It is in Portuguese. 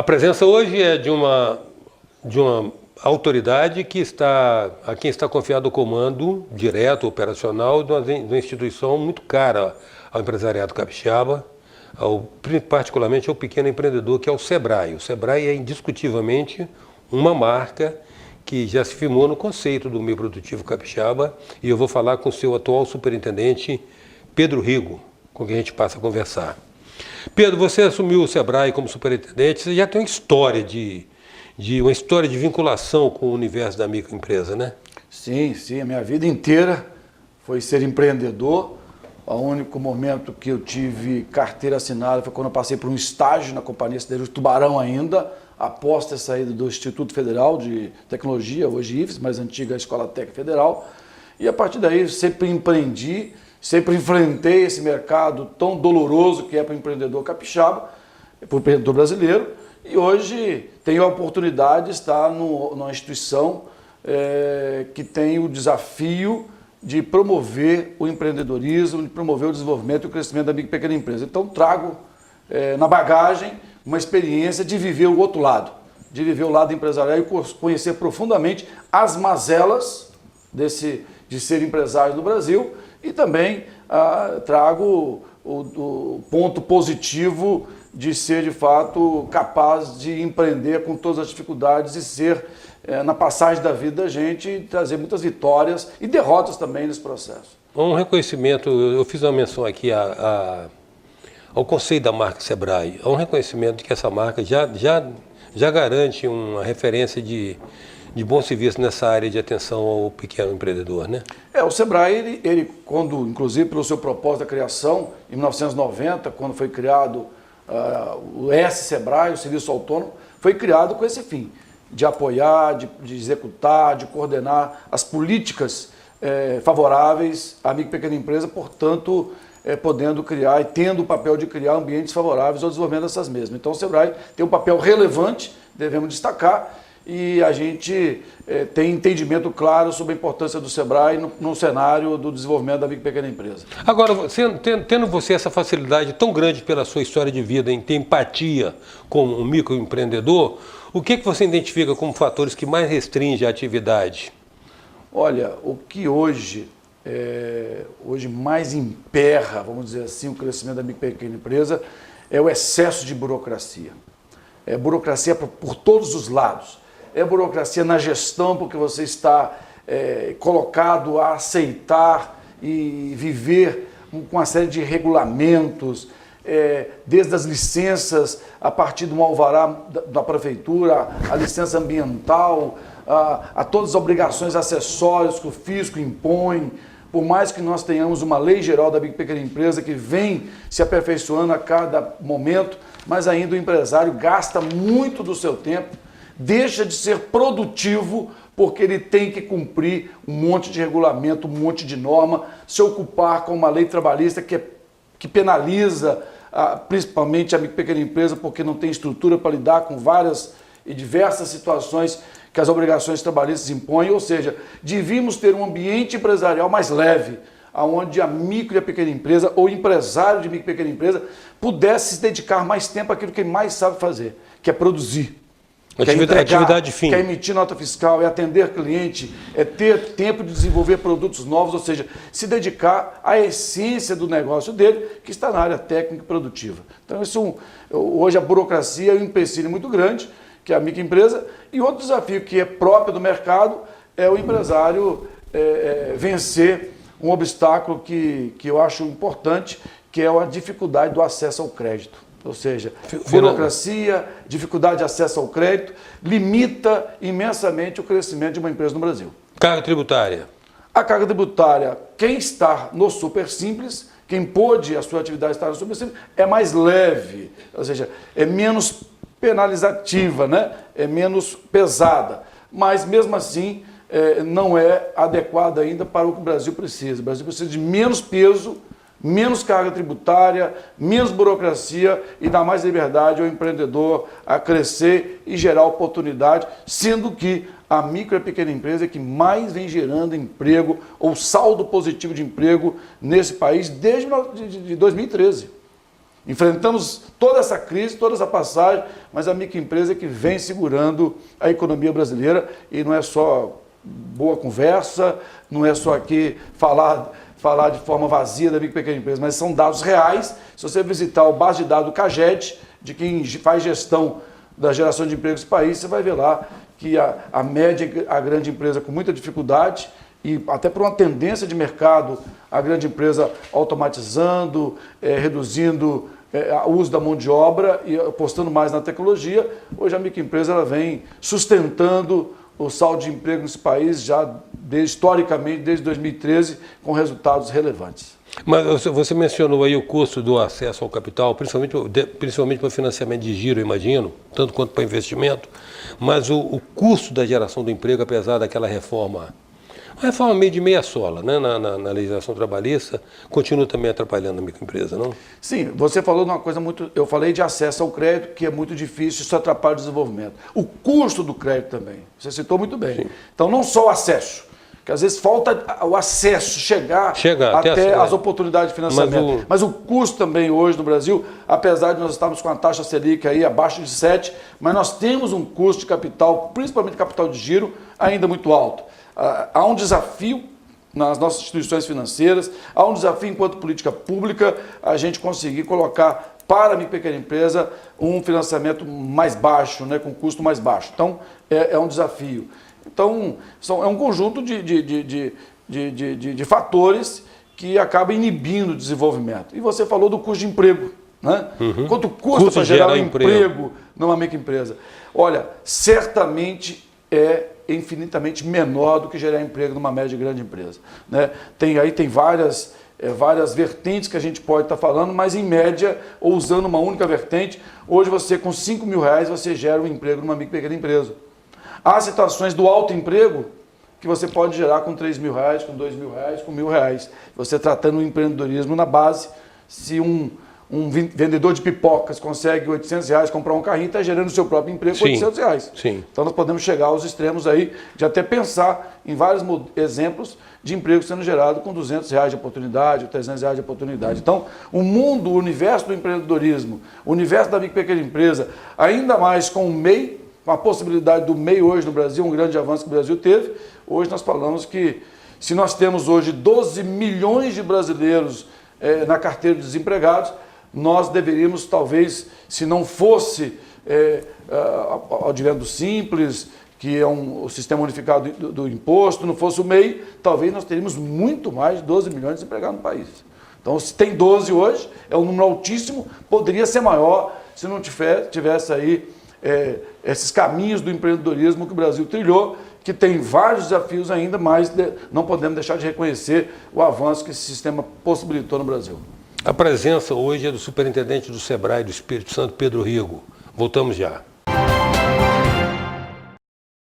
A presença hoje é de uma autoridade a quem está confiado o comando direto, operacional, de uma instituição muito cara ao empresariado capixaba, particularmente ao pequeno empreendedor, que é o SEBRAE. O SEBRAE é indiscutivelmente uma marca que já se firmou no conceito do meio produtivo capixaba, e eu vou falar com o seu atual superintendente, Pedro Rigo, com quem a gente passa a conversar. Pedro, você assumiu o SEBRAE como superintendente, você já tem uma história de vinculação com o universo da microempresa, né? Sim, a minha vida inteira foi ser empreendedor. O único momento que eu tive carteira assinada foi quando eu passei por um estágio na Companhia Siderúrgica Tubarão ainda, após ter saído do Instituto Federal de Tecnologia, hoje IFES, mais antiga Escola Técnica Federal. E a partir daí sempre empreendi, sempre enfrentei esse mercado tão doloroso que é para o empreendedor capixaba, para o empreendedor brasileiro. E hoje tenho a oportunidade de estar numa instituição que tem o desafio de promover o empreendedorismo, de promover o desenvolvimento e o crescimento da micro e pequena empresa. Então trago na bagagem uma experiência de viver o outro lado, de viver o lado empresarial e conhecer profundamente as mazelas de ser empresário no Brasil, e também trago o ponto positivo de ser, de fato, capaz de empreender com todas as dificuldades e ser, na passagem da vida da gente, trazer muitas vitórias e derrotas também nesse processo. Um reconhecimento, eu fiz uma menção aqui ao conceito da marca SEBRAE, há um reconhecimento de que essa marca já garante uma referência de bom serviço nessa área de atenção ao pequeno empreendedor, né? O SEBRAE, ele quando, inclusive pelo seu propósito da criação, em 1990, quando foi criado o S-SEBRAE, o Serviço Autônomo, foi criado com esse fim, de apoiar, de executar, de coordenar as políticas favoráveis à micro e pequena empresa, portanto, podendo criar e tendo o papel de criar ambientes favoráveis ao desenvolvimento dessas mesmas. Então o SEBRAE tem um papel relevante, devemos destacar, e a gente tem entendimento claro sobre a importância do SEBRAE no cenário do desenvolvimento da micro e pequena empresa. Agora, tendo você essa facilidade tão grande pela sua história de vida em ter empatia com um microempreendedor, o que você identifica como fatores que mais restringem a atividade? Olha, o que hoje mais emperra, vamos dizer assim, o crescimento da micro e pequena empresa é o excesso de burocracia. É burocracia por todos os lados. É burocracia na gestão, porque você está colocado a aceitar e viver com uma série de regulamentos, desde as licenças, a partir de um alvará da prefeitura, a licença ambiental, a todas as obrigações acessórias que o fisco impõe. Por mais que nós tenhamos uma lei geral da micro e pequena empresa que vem se aperfeiçoando a cada momento, mas ainda o empresário gasta muito do seu tempo, deixa de ser produtivo porque ele tem que cumprir um monte de regulamento, um monte de norma, se ocupar com uma lei trabalhista que penaliza principalmente a micro e pequena empresa porque não tem estrutura para lidar com várias e diversas situações que as obrigações trabalhistas impõem, ou seja, devíamos ter um ambiente empresarial mais leve, onde a micro e a pequena empresa, ou empresário de micro e pequena empresa, pudesse se dedicar mais tempo àquilo que ele mais sabe fazer, que é produzir. Atividade fim. Que é emitir nota fiscal, é atender cliente, é ter tempo de desenvolver produtos novos, ou seja, se dedicar à essência do negócio dele, que está na área técnica e produtiva. Então, hoje a burocracia é um empecilho muito grande, que é a microempresa, e outro desafio que é próprio do mercado é o empresário vencer um obstáculo que eu acho importante, que é a dificuldade do acesso ao crédito. Ou seja, burocracia, dificuldade de acesso ao crédito, limita imensamente o crescimento de uma empresa no Brasil. Carga tributária. A carga tributária, quem está no Super Simples, quem pôde a sua atividade estar no Super Simples, é mais leve, ou seja, é menos penalizativa, né? É menos pesada, mas mesmo assim não é adequada ainda para o que o Brasil precisa. O Brasil precisa de menos peso, menos carga tributária, menos burocracia e dar mais liberdade ao empreendedor a crescer e gerar oportunidade, sendo que a micro e a pequena empresa é que mais vem gerando emprego ou saldo positivo de emprego nesse país desde 2013. Enfrentamos toda essa crise, toda essa passagem, mas a microempresa é que vem segurando a economia brasileira e não é só boa conversa, não é só aqui falar de forma vazia da micro e pequena empresa, mas são dados reais. Se você visitar o base de dados do CAGED, de quem faz gestão da geração de empregos no país, você vai ver lá que a média, a grande empresa com muita dificuldade, e até por uma tendência de mercado, a grande empresa automatizando, reduzindo o uso da mão de obra e apostando mais na tecnologia. Hoje a microempresa ela vem sustentando o saldo de emprego nesse país já historicamente, desde 2013, com resultados relevantes. Mas você mencionou aí o custo do acesso ao capital, principalmente para financiamento de giro, eu imagino, tanto quanto para investimento, mas o custo da geração do emprego, apesar daquela reforma, uma reforma meio de meia sola, né, na legislação trabalhista, continua também atrapalhando a microempresa, não? Sim, você falou de uma coisa muito... Eu falei de acesso ao crédito, que é muito difícil, isso atrapalha o desenvolvimento. O custo do crédito também, você citou muito bem. Sim. Então, não só o acesso, que às vezes falta o acesso, chegar até as oportunidades de financiamento. Mas o custo também hoje no Brasil, apesar de nós estarmos com a taxa Selic aí abaixo de 7, mas nós temos um custo de capital, principalmente capital de giro, ainda muito alto. Há um desafio nas nossas instituições financeiras, há um desafio enquanto política pública a gente conseguir colocar para a micro e pequena empresa um financiamento mais baixo, né, com custo mais baixo. Então, é um desafio. Então, é um conjunto de fatores que acabam inibindo o desenvolvimento. E você falou do custo de emprego. Né? Uhum. Quanto custa para gerar um emprego numa microempresa? Olha, certamente é infinitamente menor do que gerar emprego numa média e grande empresa. Né? Tem várias vertentes que a gente pode estar falando, mas em média, ou usando uma única vertente, hoje você com R$5.000 você gera um emprego numa micro e pequena empresa. Há situações do alto emprego que você pode gerar com R$3.000, com R$2.000, com R$1.000. Você tratando o empreendedorismo na base, se um vendedor de pipocas consegue R$800 comprar um carrinho, está gerando o seu próprio emprego com R$800. Sim. Então nós podemos chegar aos extremos aí de até pensar em vários exemplos de emprego sendo gerado com R$200 de oportunidade, R$300 de oportunidade. Então o mundo, o universo do empreendedorismo, o universo da micro e pequena empresa, ainda mais com o MEI, com a possibilidade do MEI hoje no Brasil, um grande avanço que o Brasil teve, hoje nós falamos que se nós temos hoje 12 milhões de brasileiros na carteira de desempregados, nós deveríamos, talvez, se não fosse o advento do Simples, que é o sistema unificado do imposto, não fosse o MEI, talvez nós teríamos muito mais de 12 milhões de desempregados no país. Então, se tem 12 hoje, é um número altíssimo, poderia ser maior se não tivesse aí esses caminhos do empreendedorismo que o Brasil trilhou, que tem vários desafios ainda, mas não podemos deixar de reconhecer o avanço que esse sistema possibilitou no Brasil. A presença hoje é do superintendente do SEBRAE do Espírito Santo, Pedro Rigo. Voltamos já.